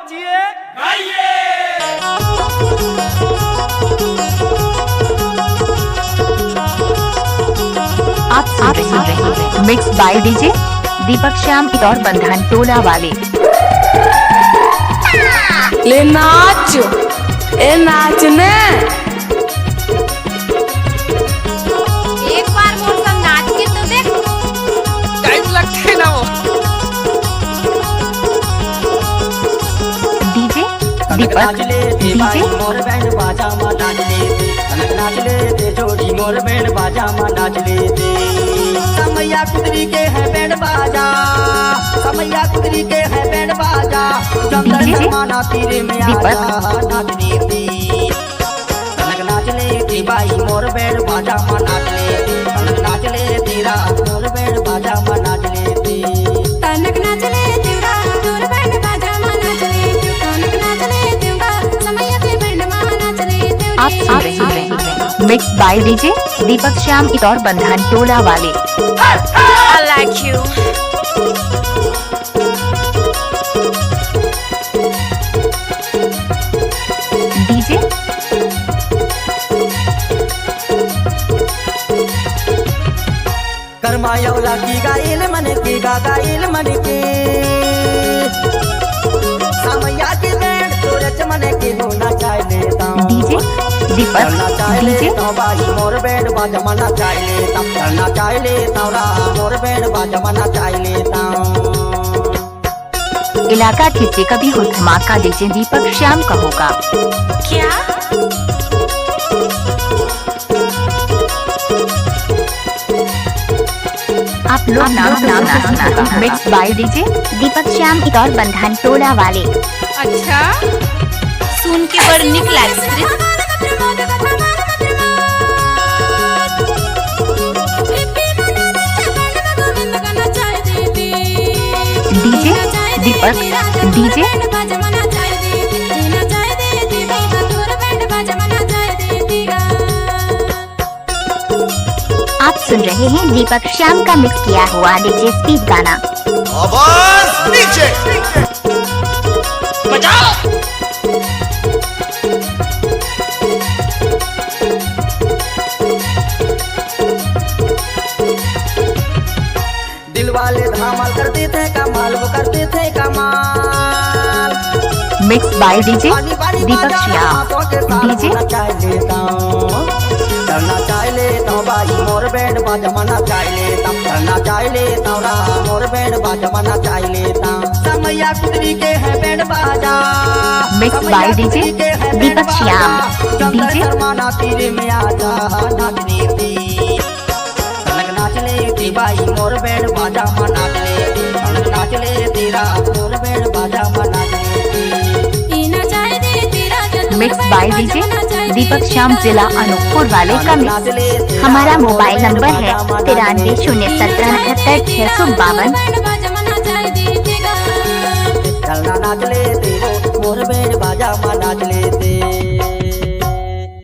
बच्चिए गाइए। आप सुन रहे हैं मिक्स बाय डीजे दीपक श्याम और बंधन टोला वाले। ले नाच, ए नाचने एक बार मोर संग नाच के तो देख। टाइम लगते ना वो। डीजे दीपक डीजे मोर बैंड बाजा मा नाच लेते, कनक नाच लेते जोड़ी मोर बैंड बाजा मा नाच लेते। समैया कुदरी के है बैंड बाजा, समैया कुदरी के है बैंड बाजा, डीजे माना तीरे में आजा नाच लेते। कनक नाच लेते बाई मोर बैंड बाजा मा नाच लेते, कनक नाच ले तेरा मोर बैंड बाजा मा नाच लेते। तनक नाच ले तेरा मोर बैंड बाजा मा नाच ले, तनक नाच ले तेरा समैया के बैंड मा नाच ले। आप सुन रहे हैं मिक्स बाय डीजे दीपक श्याम और बंधन टोला वाले। I like you। डीजे करमायौला की गाइल मन की गाइल मन के, समैया के बैंड तोरच मन के होना चाह लेता हूं। डीजे दीपक करना चाह डीजे लेता बाई मोर बैंड बाजा मना चाह लेता, करना चाह लेता मोर बैंड बाजा मना चाह लेता। इलाका किसी कभी हो धमाका डीजे दीपक श्याम का होगा क्या आप लोग नाम मिक्स बाय डीजे दीपक श्याम और बंधन टोला वाले। अच्छा सुन के बड़ निक लाग। डीजे दीपक डीजे आप सुन रहे हैं दीपक श्याम का मिक्स किया हुआ डीजे स्पीड गाना। आवाज नीचे बजाओ। दिल वाले धमाल करते थे कमाल, वो करते थे कमाल। Mix by DJ Deepak Shyam DJ करना चाह लेता हूँ बाई मोर बैंड बाजा मना चाह लेता, करना चाह लेता हूँ मोर बैंड बाजा मना चाह लेता। समैया कुदरी के है बैंड बाजा, mix by DJ Deepak Shyam DJ माना तीरे में आजा नाच लेती। कनक नाच लेती बाई मोर बैंड बाजा मा नाच लेती, कनक नाच ले तेरा मोर बैंड बाजा मा नाच लेती। मिक्स बाय डीजे दीपक श्याम जिला अनूपपुर वाले का मिक्स। हमारा मोबाइल नंबर है 93 चलना नाच ले तेरो मोर बैंड बाजा मा नाच